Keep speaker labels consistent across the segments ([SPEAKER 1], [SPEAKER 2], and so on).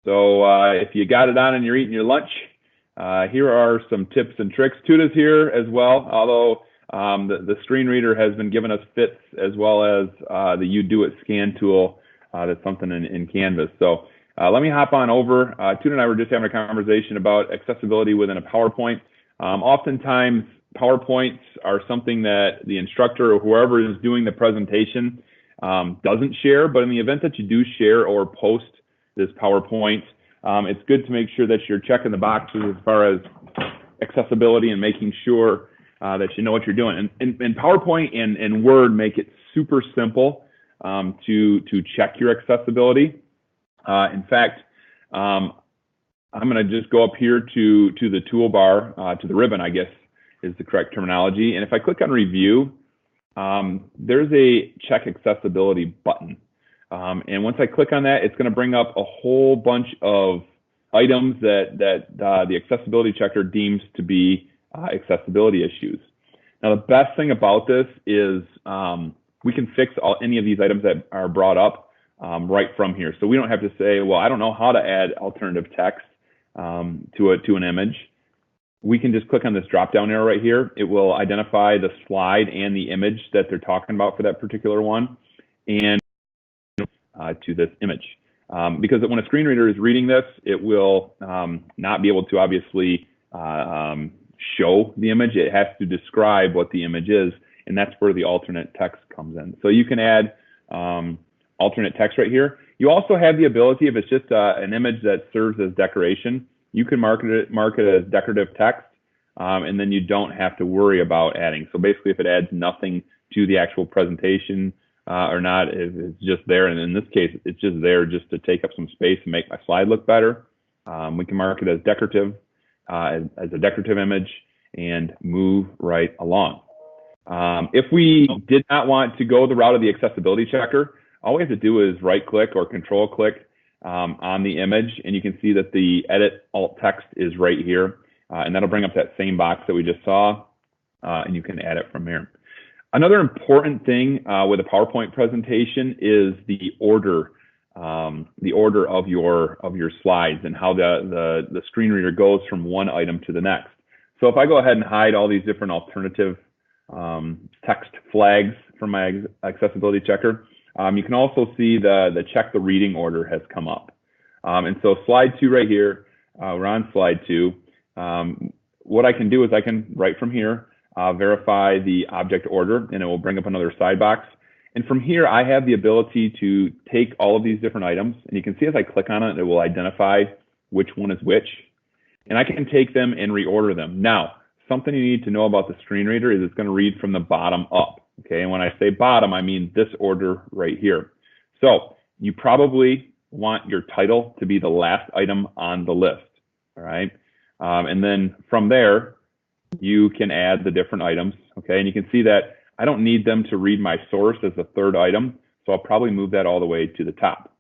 [SPEAKER 1] So if you got it on and you're eating your lunch, here are some tips and tricks. Tuta's here as well, although the screen reader has been giving us fits, as well as the You Do It scan tool. That's something in Canvas. So let me hop on over. Tuta and I were just having a conversation about accessibility within a PowerPoint. Oftentimes, PowerPoints are something that the instructor or whoever is doing the presentation doesn't share, but in the event that you do share or post this PowerPoint, it's good to make sure that you're checking the boxes as far as accessibility and making sure that you know what you're doing. And PowerPoint and Word make it super simple to check your accessibility. In fact, I'm going to just go up here to the toolbar, to the ribbon, I guess is the correct terminology. And if I click on Review, there's a Check Accessibility button. And once I click on that, it's going to bring up a whole bunch of items that the accessibility checker deems to be accessibility issues. Now, the best thing about this is we can fix any of these items that are brought up right from here. So we don't have to say, well, I don't know how to add alternative text to an image. We can just click on this drop-down arrow right here. It will identify the slide and the image that they're talking about for that particular one, and to this image. Because when a screen reader is reading this, it will not be able to obviously show the image. It has to describe what the image is, and that's where the alternate text comes in. So you can add alternate text right here. You also have the ability, if it's just an image that serves as decoration, you can mark it as decorative text, and then you don't have to worry about adding. So basically, if it adds nothing to the actual presentation or not, it's just there. And in this case, it's just there just to take up some space and make my slide look better. We can mark it as decorative, as a decorative image, and move right along. If we did not want to go the route of the accessibility checker, all we have to do is right-click or control-click on the image, and you can see that the edit alt text is right here, and that'll bring up that same box that we just saw, and you can add it from here. Another important thing with a PowerPoint presentation is the order of your slides and how the screen reader goes from one item to the next. So if I go ahead and hide all these different alternative text flags from my accessibility checker, you can also see the check the reading order has come up. And so slide 2 right here, we're on slide 2. What I can do is I can, right from here, verify the object order, and it will bring up another side box. And from here, I have the ability to take all of these different items, and you can see as I click on it, it will identify which one is which. And I can take them and reorder them. Now, something you need to know about the screen reader is it's going to read from the bottom up. Okay, and when I say bottom, I mean this order right here. So you probably want your title to be the last item on the list, all right? And then from there, you can add the different items, okay? And you can see that I don't need them to read my source as the third item, so I'll probably move that all the way to the top.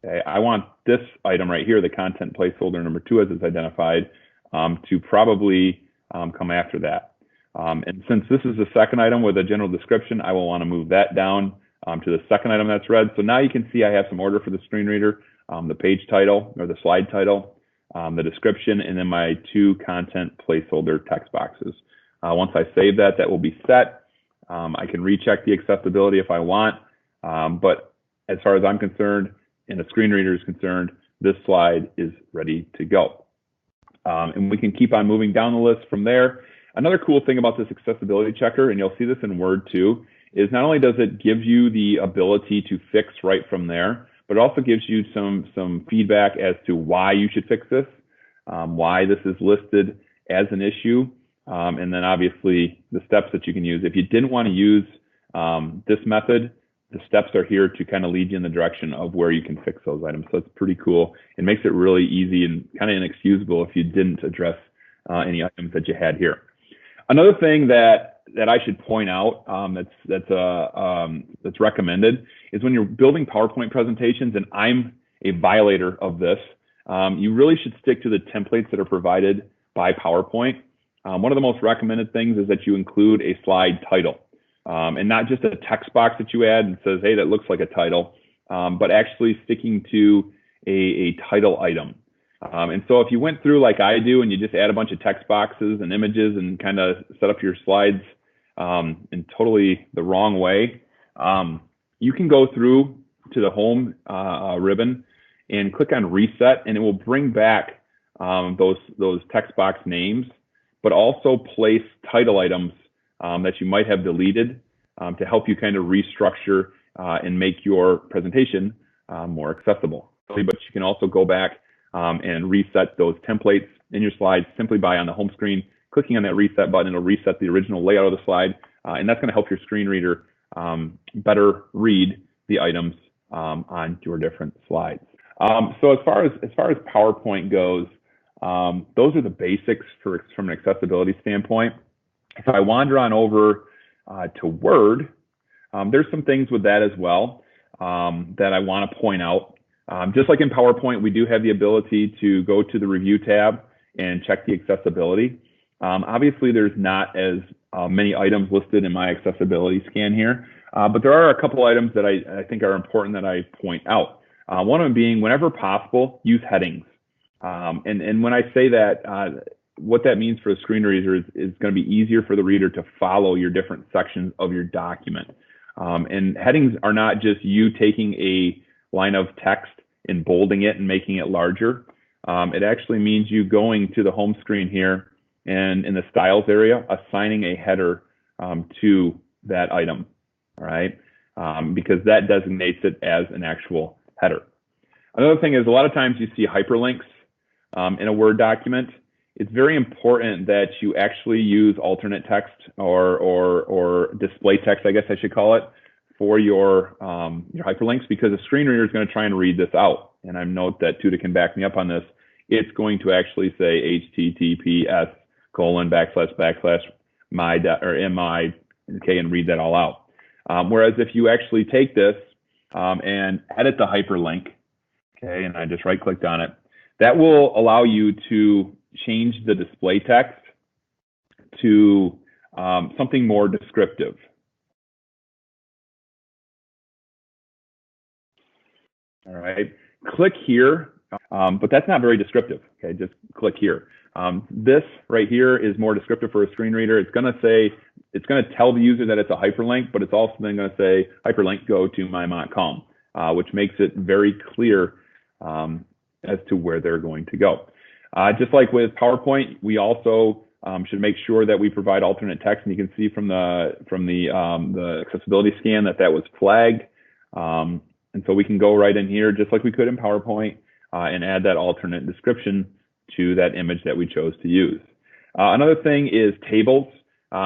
[SPEAKER 1] Okay, I want this item right here, the content placeholder number 2 as it's identified, to probably come after that. And since this is the second item with a general description, I will want to move that down to the second item that's read. So now you can see I have some order for the screen reader, the page title or the slide title, the description, and then my 2 content placeholder text boxes. Once I save that, that will be set. I can recheck the accessibility if I want, but as far as I'm concerned and the screen reader is concerned, this slide is ready to go. And we can keep on moving down the list from there. Another cool thing about this accessibility checker, and you'll see this in Word too, is not only does it give you the ability to fix right from there, but it also gives you some feedback as to why you should fix this, why this is listed as an issue, and then obviously the steps that you can use. If you didn't want to use this method, the steps are here to kind of lead you in the direction of where you can fix those items. So it's pretty cool. It makes it really easy and kind of inexcusable if you didn't address any items that you had here. Another thing that I should point out that's recommended is when you're building PowerPoint presentations, and I'm a violator of this, you really should stick to the templates that are provided by PowerPoint. One of the most recommended things is that you include a slide title, and not just a text box that you add and says, hey, that looks like a title, but actually sticking to a title item. And so if you went through like I do and you just add a bunch of text boxes and images and kind of set up your slides in totally the wrong way, you can go through to the home ribbon and click on reset, and it will bring back those text box names, but also place title items that you might have deleted to help you kind of restructure and make your presentation more accessible. But you can also go back and reset those templates in your slides simply by on the home screen, clicking on that reset button. It'll reset the original layout of the slide, and that's going to help your screen reader better read the items on your different slides. So as far as PowerPoint goes, those are the basics from an accessibility standpoint. If I wander on over to Word, there's some things with that as well that I want to point out. Just like in PowerPoint, we do have the ability to go to the Review tab and check the accessibility. Obviously, there's not as many items listed in my accessibility scan here, but there are a couple items that I think are important that I point out. One of them being, whenever possible, use headings. And when I say that, what that means for the screen reader is going to be easier for the reader to follow your different sections of your document. And headings are not just you taking a line of text and bolding it and making it larger. It actually means you going to the home screen here and in the styles area, assigning a header to that item, all right? Because that designates it as an actual header. Another thing is, a lot of times you see hyperlinks in a Word document. It's very important that you actually use alternate text or display text, I guess I should call it, for your hyperlinks, because the screen reader is going to try and read this out. And I note that Tuda can back me up on this. It's going to actually say https:// okay, and read that all out. Whereas if you actually take this and edit the hyperlink, okay, and I just right-clicked on it, that will allow you to change the display text to something more descriptive. All right, click here, but that's not very descriptive. Okay, just click here. This right here is more descriptive for a screen reader. It's going to say, it's going to tell the user that it's a hyperlink, but it's also then going to say hyperlink go to my Montcalm, which makes it very clear as to where they're going to go. Just like with PowerPoint, we also should make sure that we provide alternate text, and you can see from the accessibility scan that was flagged. And so we can go right in here, just like we could in PowerPoint, and add that alternate description to that image that we chose to use. Another thing is tables.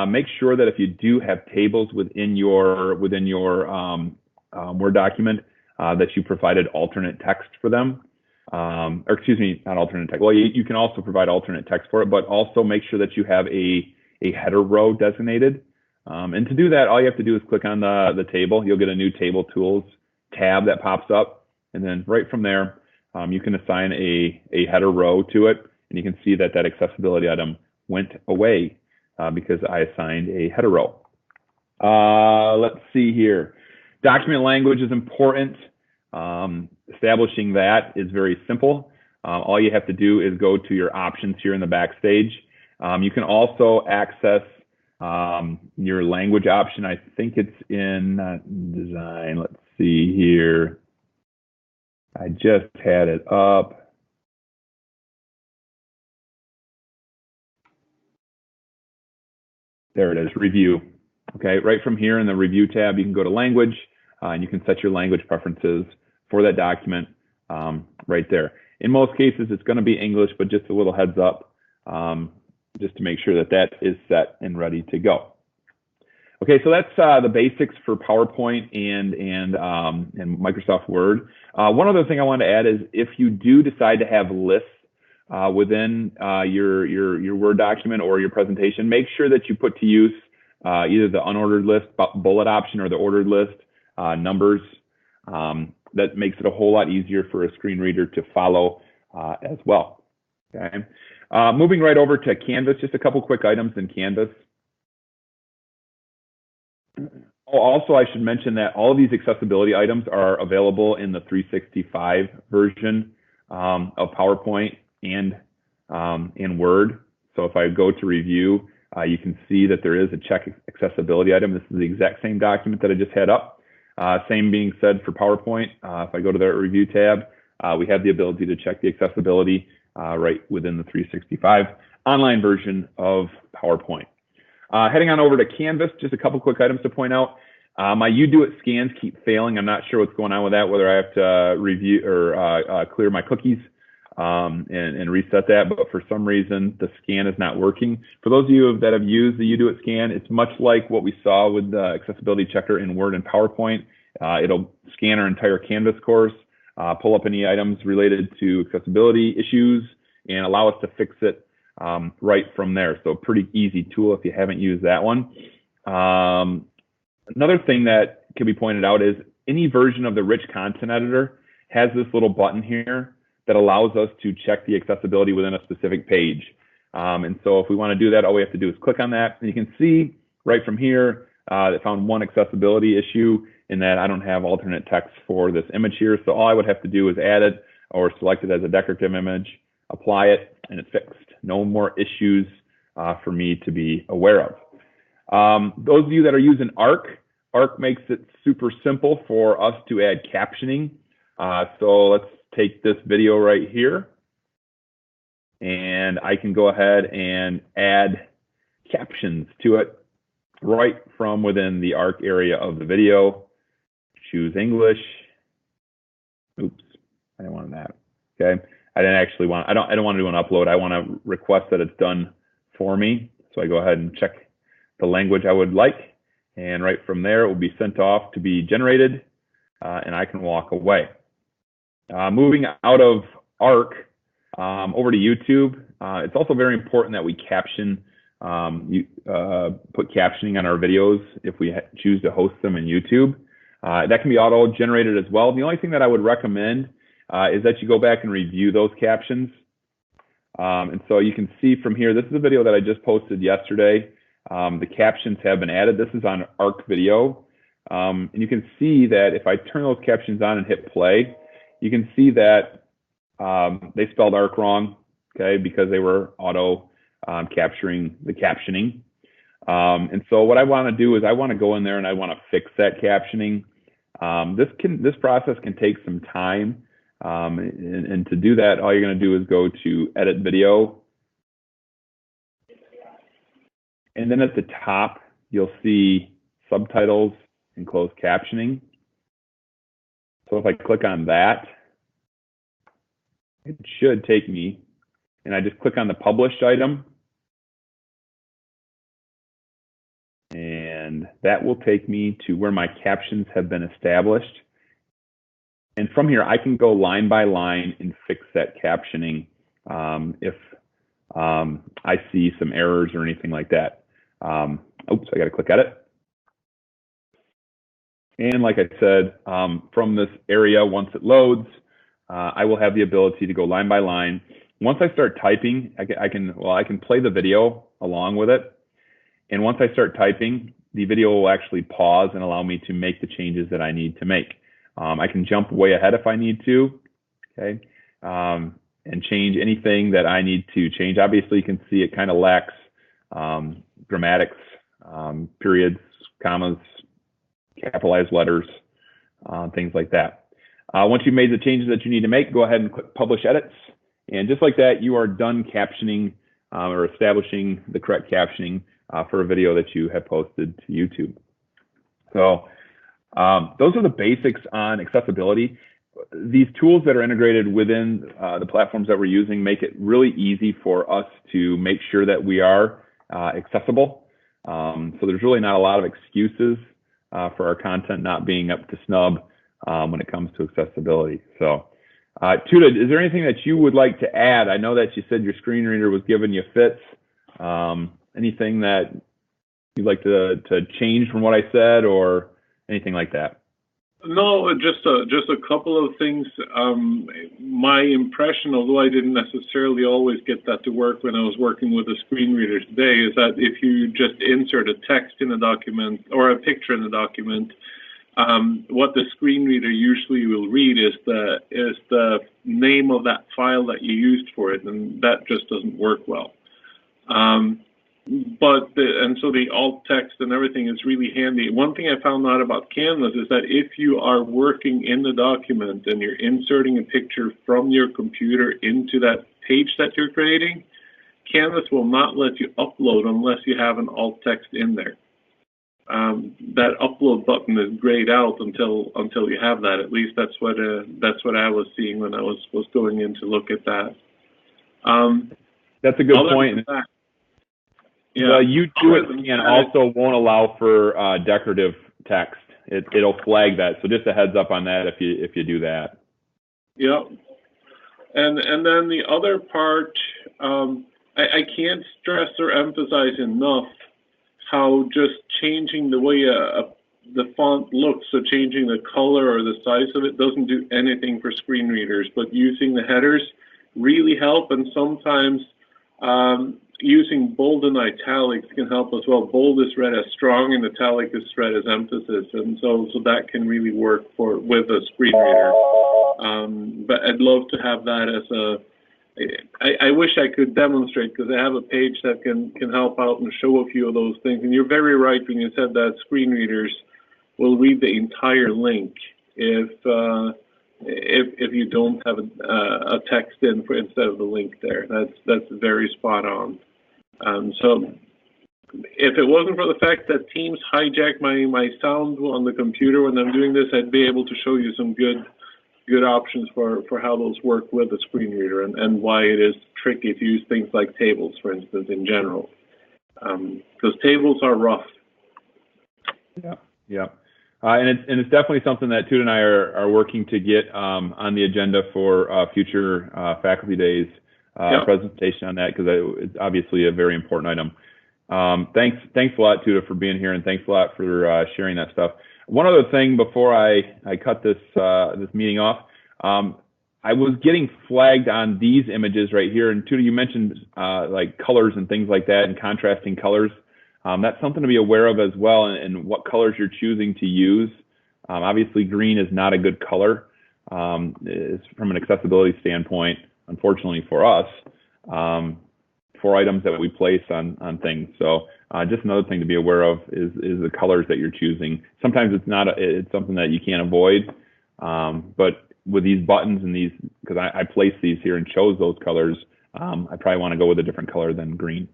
[SPEAKER 1] Make sure that if you do have tables within your Word document, that you provided alternate text for them. Or excuse me, not alternate text. Well, you can also provide alternate text for it, but also make sure that you have a header row designated. And to do that, all you have to do is click on the table. You'll get a new Table Tools tab that pops up, and then right from there, you can assign a header row to it, and you can see that accessibility item went away because I assigned a header row. Let's see here. Document language is important. Establishing that is very simple. All you have to do is go to your options here in the backstage. You can also access your language option. I think it's in design. Let's see here. I just had it up. There it is, review. Okay, right from here in the review tab, you can go to language, and you can set your language preferences for that document right there. In most cases, it's going to be English, but just a little heads up, just to make sure that is set and ready to go. Okay, so that's the basics for PowerPoint and Microsoft Word. One other thing I want to add is, if you do decide to have lists within your Word document or your presentation, make sure that you put to use either the unordered list bullet option or the ordered list numbers. That makes it a whole lot easier for a screen reader to follow as well. Okay, moving right over to Canvas, just a couple quick items in Canvas. Oh, also, I should mention that all of these accessibility items are available in the 365 version of PowerPoint and in Word. So if I go to review, you can see that there is a check accessibility item. This is the exact same document that I just had up. Same being said for PowerPoint. If I go to the review tab, we have the ability to check the accessibility right within the 365 online version of PowerPoint. Heading on over to Canvas, just a couple quick items to point out. My UDoIt scans keep failing. I'm not sure what's going on with that, whether I have to review or clear my cookies and reset that, but for some reason the scan is not working. For those of you that have used the UDoIt scan, it's much like what we saw with the accessibility checker in Word and PowerPoint. It'll scan our entire Canvas course, pull up any items related to accessibility issues, and allow us to fix it right from there. So pretty easy tool if you haven't used that one. Another thing that can be pointed out is any version of the rich content editor has this little button here that allows us to check the accessibility within a specific page. And so if we want to do that, all we have to do is click on that. And you can see right from here, it found one accessibility issue in that I don't have alternate text for this image here. So all I would have to do is add it or select it as a decorative image, apply it, and it's fixed. No more issues for me to be aware of. Those of you that are using ARC makes it super simple for us to add captioning. So let's take this video right here, and I can go ahead and add captions to it right from within the ARC area of the video. Choose English. Oops, I didn't want that. Okay. I don't want to do an upload. I want to request that it's done for me. So I go ahead and check the language I would like. And right from there, it will be sent off to be generated, and I can walk away. Moving out of ARC over to YouTube, it's also very important that we caption, put captioning on our videos if we choose to host them in YouTube. That can be auto-generated as well. The only thing that I would recommend is that you go back and review those captions. And so you can see from here, this is a video that I just posted yesterday. The captions have been added. This is on ARC video. And you can see that if I turn those captions on and hit play, you can see that they spelled ARC wrong, okay, because they were auto capturing the captioning. And so what I want to do is I want to go in there and I want to fix that captioning. This process can take some time. And to do that, all you're going to do is go to Edit Video. And then at the top, you'll see Subtitles and Closed Captioning. So if I click on that, it should take me, and I just click on the published item. And that will take me to where my captions have been established. And from here, I can go line by line and fix that captioning if I see some errors or anything like that. Oops, I got to click Edit. And like I said, from this area, once it loads, I will have the ability to go line by line. Once I start typing, I can play the video along with it. And once I start typing, the video will actually pause and allow me to make the changes that I need to make. I can jump way ahead if I need to, okay, and change anything that I need to change. Obviously, you can see it kind of lacks grammatics, periods, commas, capitalized letters, things like that. Once you've made the changes that you need to make, go ahead and click Publish Edits. And just like that, you are done captioning or establishing the correct captioning for a video that you have posted to YouTube. So those are the basics on accessibility. These tools that are integrated within the platforms that we're using make it really easy for us to make sure that we are accessible. So there's really not a lot of excuses for our content not being up to snub when it comes to accessibility. So Tuda, is there anything that you would like to add? I know that you said your screen reader was giving you fits. Anything that you'd like to change from what I said or anything like that?
[SPEAKER 2] No, just a couple of things. My impression, although I didn't necessarily always get that to work when I was working with a screen reader today, is that if you just insert a text in a document or a picture in a document, what the screen reader usually will read is the name of that file that you used for it, and that just doesn't work well. So the alt text and everything is really handy. One thing I found out about Canvas is that if you are working in the document and you're inserting a picture from your computer into that page that you're creating, Canvas will not let you upload unless you have an alt text in there. That upload button is grayed out until you have that. At least that's what I was seeing when I was going in to look at that.
[SPEAKER 1] That's a good point.
[SPEAKER 2] Yeah.
[SPEAKER 1] The UDoIt scan also won't allow for decorative text. It'll flag that. So just a heads up on that if you do that.
[SPEAKER 2] Yeah. And then the other part, I can't stress or emphasize enough how just changing the way the font looks, so changing the color or the size of it doesn't do anything for screen readers, but using the headers really help, and sometimes using bold and italics can help as well. Bold is read as strong and italic is read as emphasis, and so that can really work with a screen reader. But I'd love to have that as I wish I could demonstrate, because I have a page that can help out and show a few of those things. And you're very right when you said that screen readers will read the entire link if you don't have a text instead of the link there. That's very spot on. So if it wasn't for the fact that Teams hijack my sound on the computer when I'm doing this, I'd be able to show you some good options for how those work with a screen reader, and why it is tricky to use things like tables, for instance, in general, because tables are rough.
[SPEAKER 1] Yeah. And it's definitely something that Tuda and I are working to get on the agenda for future faculty days presentation on that, because it's obviously a very important item. Thanks a lot, Tuda, for being here, and thanks a lot for sharing that stuff. One other thing before I cut this meeting off, I was getting flagged on these images right here, and Tuda, you mentioned like colors and things like that, and contrasting colors. That's something to be aware of as well, and what colors you're choosing to use. Obviously, green is not a good color from an accessibility standpoint, unfortunately for us, for items that we place on things. So just another thing to be aware of is the colors that you're choosing. Sometimes it's something that you can't avoid, but with these buttons and these, because I placed these here and chose those colors, I probably want to go with a different color than green,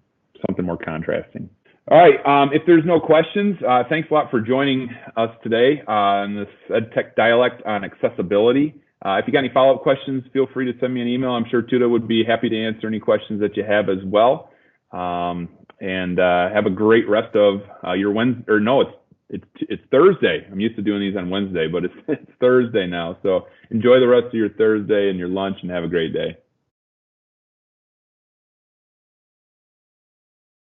[SPEAKER 1] something more contrasting. All right, if there's no questions, thanks a lot for joining us today on this EdTech Dialect on accessibility. If you got any follow-up questions, feel free to send me an email. I'm sure Tuda would be happy to answer any questions that you have as well. And have a great rest of your Wednesday, or no, it's Thursday. I'm used to doing these on Wednesday, but it's Thursday now. So enjoy the rest of your Thursday and your lunch, and have a great day.